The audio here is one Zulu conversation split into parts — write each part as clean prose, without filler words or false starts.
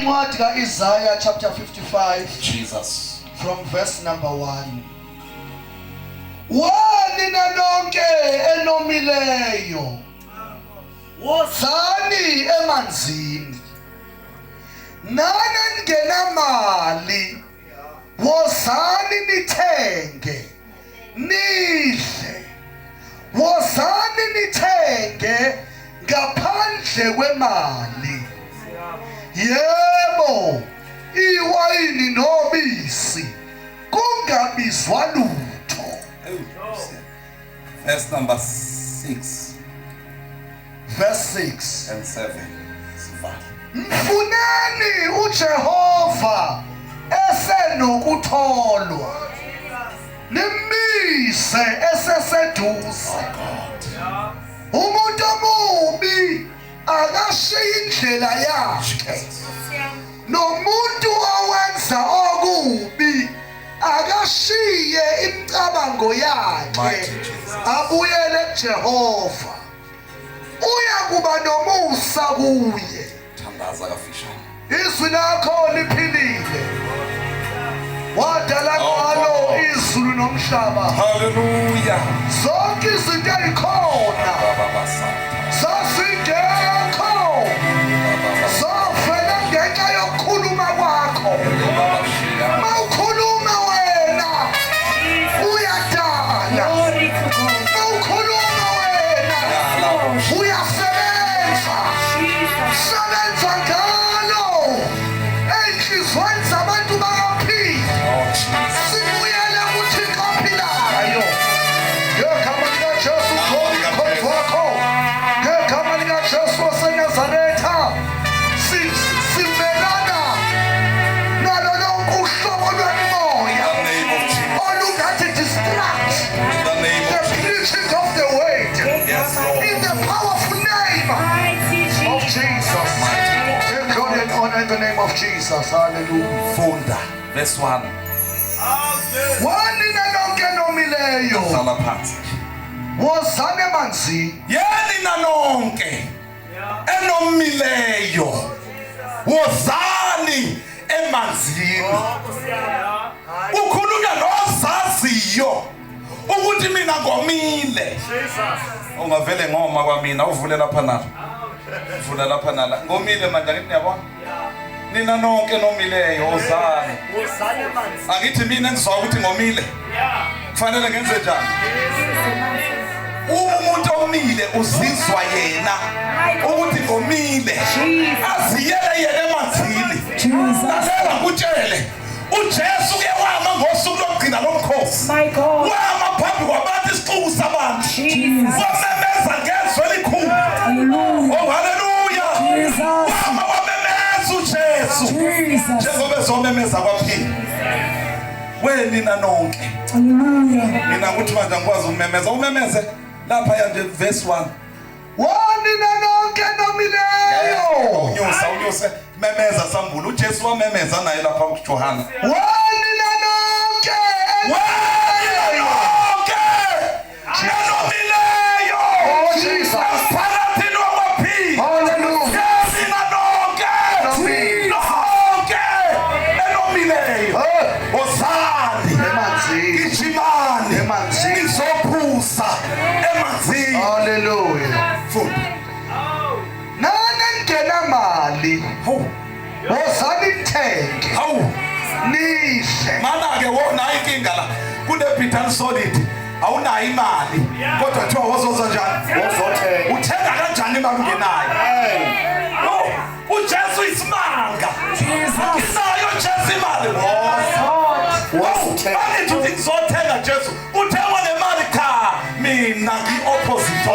Incwadi kaIsaiah chapter 55 Jesus. from verse number 1. Wanina nonke enomileyo wozani emanzini nani ngenamali wozani nithenge nidle wozani nithenge ngaphandle kwemali yebo iwayini nobisi kungabizwa lutho. Verse number 6 verse 6 and 7. Mfuneni uJehova esenokutholwa nimise eseseduze. Umuntu omubi akashiya indlela yakhe nomuntu owenza okubi akashiye imicabango yakhe abuyele kuJehova uyakuba nomusa kuye. Thandaza kafishane. Izwi lakho liphilile wadala ngalo izulu nomhlaba. Hallelujah. Zonke izinto ezikhona zasingekho zafela ngenxa yokukhuluma kwakho. Mawukhuluma wena uyadala, mawukhuluma wena uyasebenza. Sebenza ngalo enhliziyweni zabantu bakaphila sibuyele kuThixo ophilayo. Ngegama likaJesu Kristu wakho, ngegama likaJesu waseNazaretha, simelana nalo lonke uhlobo lwemimoya olungathi distract the preaching of the word in the powerful name of Jesus. Give God and honor in the name of Jesus. Hallelujah. Funda. Verse 1. Wanina nonke nomileyo Sala phansi. wozani emanzini Yeni nanonke enomileyo wozani emanzini. Ukhulunywa nozaziyo ukuthi mina ngomile. Ungavele ngoma kwamina uvule lapha nala. Vula lapha nala. Ngomile manje ngithi niyabona? Nina nonke nomileyo wozani. Angithi mina ngizwa ukuthi ngomile. Kufanele ngenze njani? Umuntu omile uzizwa yena ukuthi ngomile aziyele yena emanzini. Lalela ngikutshele uJesu uke wama ngosuku lokugcina lomkhosi. Wama phambi kwabantu isixuku sabantu. Wamemeza ngezwi elikhulu. Oh hallelujah. Wama wamemeza uJesu njengoba ezomemeza kwaphila. Wenina nonke. Mina ukuthi manje ngikwazi umemeza umemeze lapha yanje verse 1. Wanina nonke nomileyo Unyuse memeza sambulu uJesu wamemeza naye lapha kuJohana. wanina nonke Nomileyo. Oh Jesus. Phakathi lokwaphila. Hallelujah. Yena nonke. Nonke enomileyo. Wozani Emanzini. Gijimani Emanzini. Nizophuza emanzini. Hallelujah. Funda. Nani ngenamali Hawu. wozani nithenge Hawu. nidle. Mana ke wona inkinga la kune Peter Solid awunayo imali kodwa kuthiwa wozoza njani Wozothenga. uthenga kanjani imali ungenayo uJesu isimanga nayo Jesu imali Wozothenga. angithi uthi ngizothenga Jesu uthengwa nemali cha mina ngi-opposite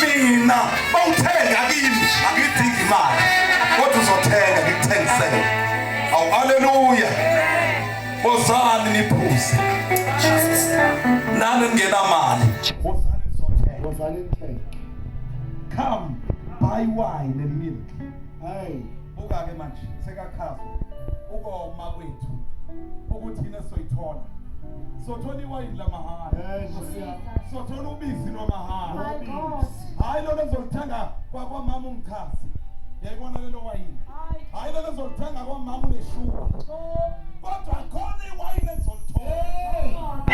mina bawuthenga kimi angidingi imali kodwa uzothenga ngikuthengisele. Awu haleluya. Wozani niphuze nani ngenamali wozani nizothenga. Wozani nithenge. Come buy wine and milk. Hey. Buka ke manje sekakhazwa ukoma kwethu ukuthi yini soyithola. Sothola iwayini lamahhala. Sothola ubisi lwamahhala. Hayi lo lezolithenga kwamama ungichazi. Yayibona lelo wayini. wayini elizolithenga kwamama uneshuwa. Kodwa khona iwayini elizolithola.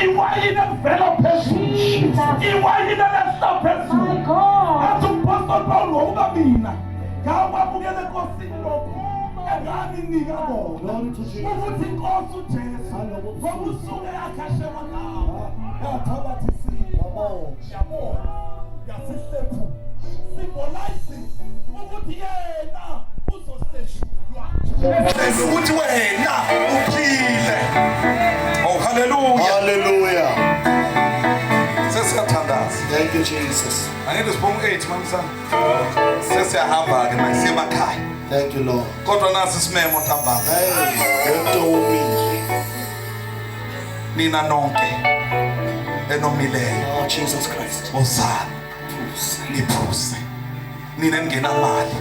Iwayini elivela phezulu. Iwayini elihla phezulu. Athi umpostoli Paulo ukuba mina ngawamukela enkosini lokhu enganinika bona. Ukuthi inkosi uJesu ngokusuke yakhashelwa ngawo. Yathabatha isipho. Yabona. Yasihlephu. Symbolizing ukuthi yena uzoseshulwa. Ukuthi wena uphile. Oh, hallelujah. Hallelujah. Sesiyathandaza. Thank you, Jesus. Angithi sibonga 8 mamsana. Sesiyahamba ke manje emakhaya. Thank you, Lord. Kodwa nasi simemo ntambama. Nina nonke enomileyo. Oh, Jesus Christ. Wozani niphuse. Nina engenamali.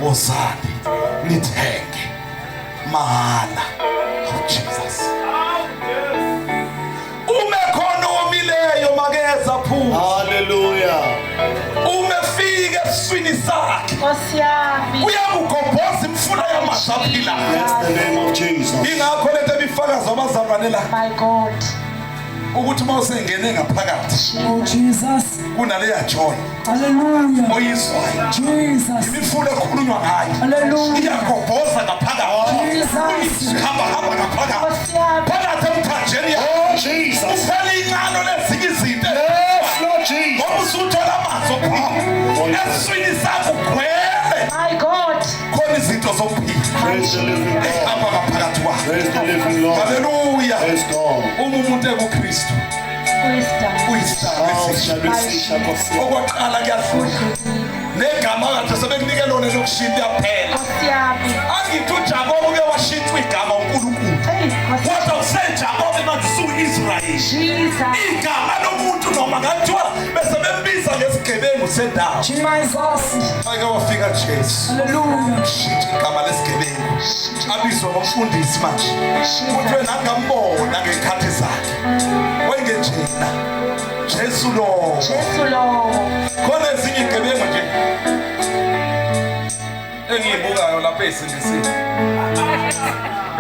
Wozani nithenge mahala. Oh Jesus. Ume khona omileyo makeza phuza. Hallelujah. Umefika eswini sakhe. Uyakugobhoza imfuna yamazaphila. That's the name of Jesus. Ingakho lethe bifakazi abazalwane la. My God. Ukuthi mawusengene ngaphakathi. Oh Jesus. Kunaleya joy. Hallelujah. Oyizwayo. Jesus. Imifuna ekhulunywa ngayo. Hallelujah. Iyagobhoza ngaphakathi. Jesus. Hamba ngaphakathi. Phakathi emthanjeni yakho. Oh, Jesus. Uphela inqano lezinye izinto. Yes, Lord Jesus. Ngoba usuthola amazwi ophila. Eswini sakho ugcwele. My God. Khona izinto zokuphila. Praise the living God. Ehamba ngaphakathi kwakho. Praise the living Lord. Hallelujah. Praise God. Uma umuntu ekuKristu Wisdom. uyisitha Oh, esisha. shall we see, shall we see? Okwaqala kuyafuna. Negama kade sebekunike lona lokushintsha phela. Angithi uJakobe uke washintshwa igama uNkulunkulu. Kodwa useJakobe manje usuIsrayeli. Jesus. Igama lomuntu noma ngathiwa bese bembiza ngesigebengu sendawo. Jesus. Ake wafika Jesu. Hallelujah. Shintsha igama lesigebengu. Abizwa ngomfundisi manje. Kuthiwe nangambona ngekhathi zakhe. Wengenjena. Jesu lo. Jesus Lord. Khona ezinye igebengu nje engiyibukayo lapha esindisini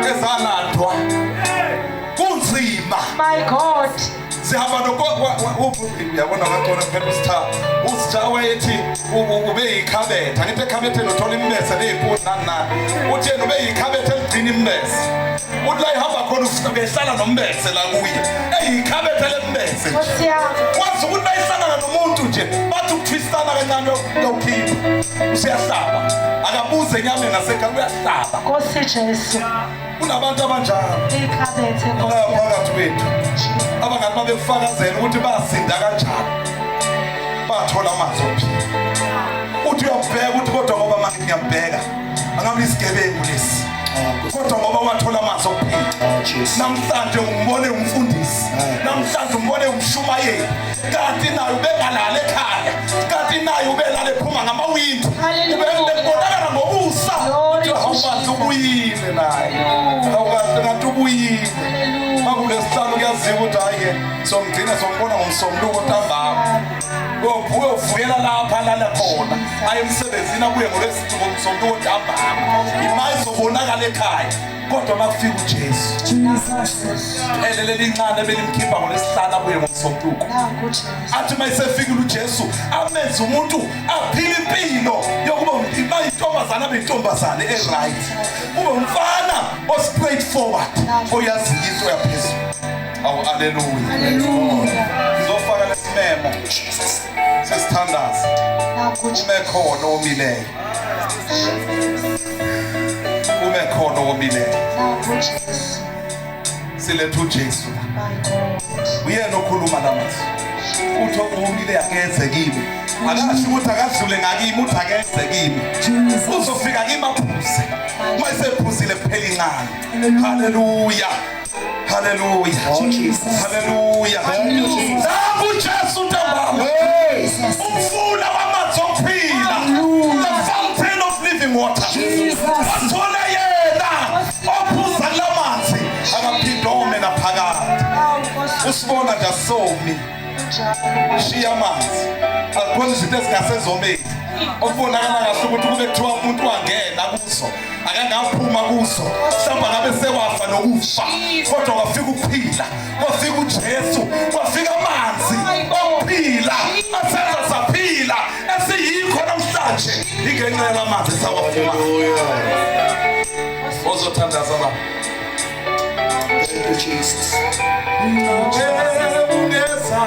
ezalandwa kunzima. My God. Sihamba uyabona ngacona phela usitha wayethi ube yikhabetha. Ngithi ekhabetheni uthola imbese ney'puni nani. Uthi yena ube yikhabetha eligcina imbese. Uthi la ihamba khona ubehlala nombese la kuye eyikhabetha lembese. Wazi ukuthi nayihlangana nomuntu nje bathi ukutwisana kancane yawukhipha usiyahlaba akabuze enyameni nasekhaya uyahlaba. Nkosi Jesu. Kunabantu abanjalo Ikhabethe phakathi kwethu abangathi babekufakazela ukuthi basinda kanjani bathola amazwi ophila. Uthi uyabheka ukuthi kodwa ngoba manje ngiyabheka angabe isigebengu lesi kodwa ngoba wathola amazwi ophila. Namhlanje umbone umfundisi, namhlanje umbone umshumayeli, kanti naye ubengalala ekhaya, kanti naye ubelala ephuma ngamawindi, ubebonakala ngobusa. Awukazi ubuyile naye, awukazi ngathi ubuyile. Makulesihlanu kuyaziwa ukuthi hayi-ke somgcina sombona ngomsombuluko ntambama. Uyovuyela lapha alala khona aye emsebenzini abuye ngomsombuluko ntambama. Imali izobonakala ekhaya. Kodwa makufika uJesu elele lincane belimkhipha ngolesihlanu abuye ngomsombuluko. Athi mayisefikile uJesu amenze umuntu aphile impilo yokuba bayintombazana abeyintombazane eright. Ube umfana o-straightforward oyaziyo into yaphezulu. Awu haleluya. Ngizofaka lesimemo sesithandaza. Ume khona omileyo. Ume khona omileyo. Silethe uJesu. Uyena okhuluma lamazwi. Uthi omile akenze kimi. Akasho ukuthi akadlule ngakimi, uthi akenze kimi. Uzofika kimi aphuze. Mayisephuzile kuphela incane. Haleluya. Hallelujah. Hallelujah. Naku Jesu ntambama. Umfula wamanzi ophila. The fountain of living water. Wathole yena ophuza lamanzi akaphinde ome naphakade. Usibona nje asomi. Shiya amanzi. Akukhona izinto ezingasezomeni. Okubonakala kahle ukuthi kube kuthiwa umuntu wangena kuso. akangaphuma kuso mhlawumbe ngabe sewafa nokufa kodwa kwafika ukuphila kwafika uJesu kwafika amanzi okuphila asenza saphila esiyikho namhlanje ingenxa yamanzi sawafuma ozothandaza ba Thank you, Jesus. ungeza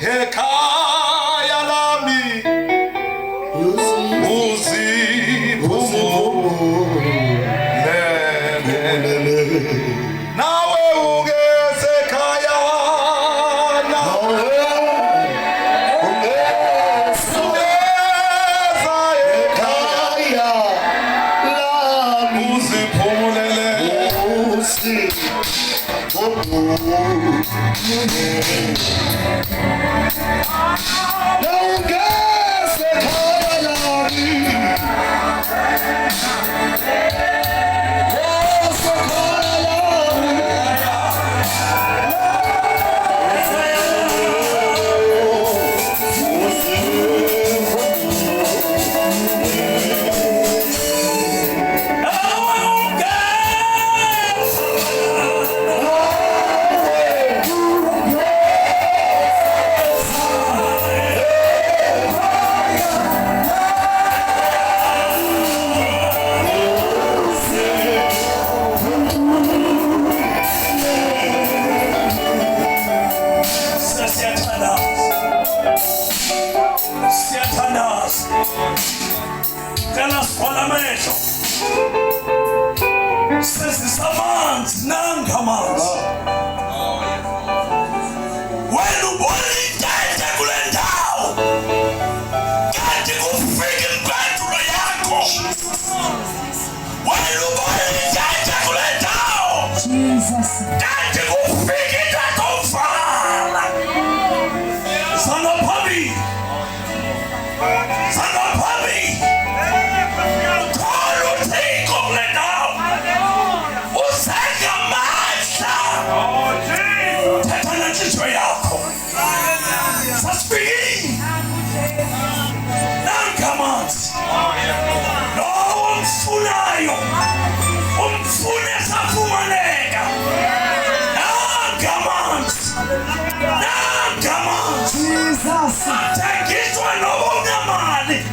ekhaya lami nawe ungeze ekhaya ungeza ekhaya uziphumulele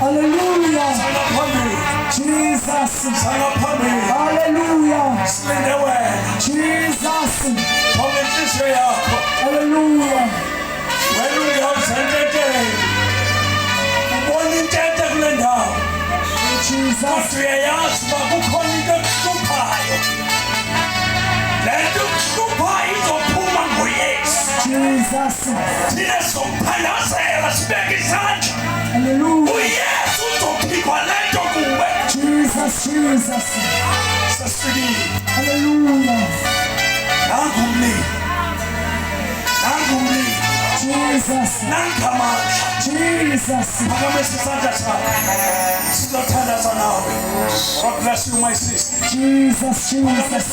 Hallelujah. Jesus. Hallelujah. Jesus. Hallelujah. Jesus. Jesus. Hallelujah. Jesus, Jesus. Hallelujah. Jesus. Jesus. God bless you, my sister. Jesus, Jesus.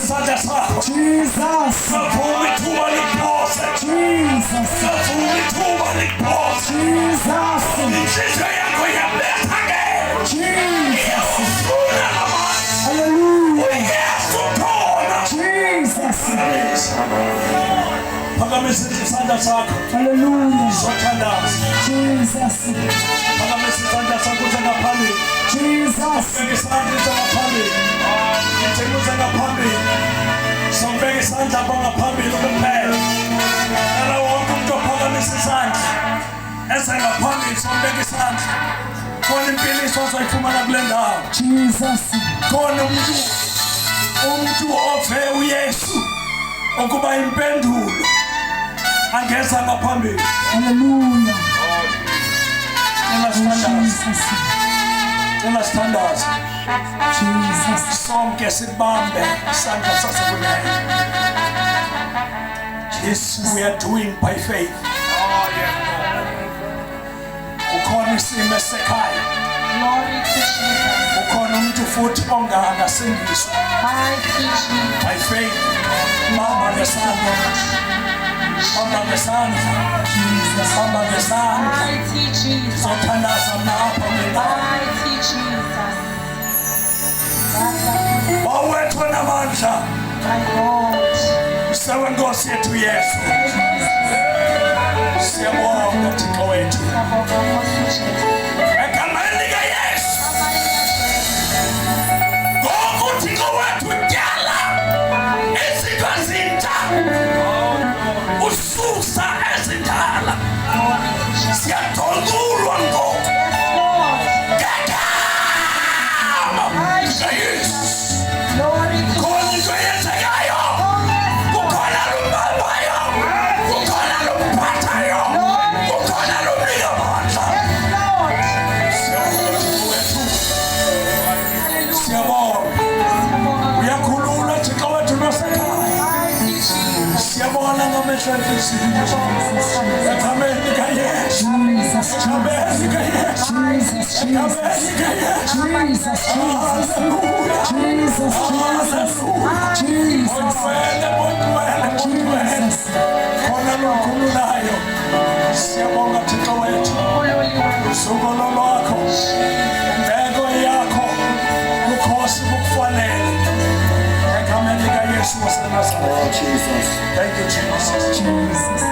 Jesus. Umuntu ofe uYesu ukuba impendulo angeza ngaphambili. Hallelujah. Sithandaza. Jesus. Sonke sibambe isandla sasekunene. Yes, we are doing by faith. Ukhona isimo esekhaya. Glory to Jesus. Ukhona umuntu futhi ongasindiswa. Mighty Jesus. By faith. Mama ngesandla. Mama ngesandla. Jesus. Mama ngesandla. Mighty Jesus. Sothandaza napha mina. Mighty Jesus. namandla My God. sewenkosi yethu Yesu. Siyabonga Thixo wethu. Egameni likaYesu. Ngoku Thixo wethu tyala izinto ezintsha. Ususa ezindala. Siyadolulwa ngoku. Glory to Khona into eyenzekayo. Kukhona lumbabayo. Kukhona lumphathayo. Kukhona lumnika amandla. Lord. Siyabonga. Uyakhulula Thixo wethu nosekhaya. Mighty Jesus. Siyabona ngamehlo enhliziyo. Egameni likaYesu. Egameni likaYesu. Egameni likaYesu. Hallelujah. Khona lukhululayo. Siyabonga Thixo wethu. Usukolo lwakho. Imbeko yakho. Ukhosi kukufanele. Egameni likaYesu waseNazaretha. Oh, Jesus. Thank you, Jesus. Jesus.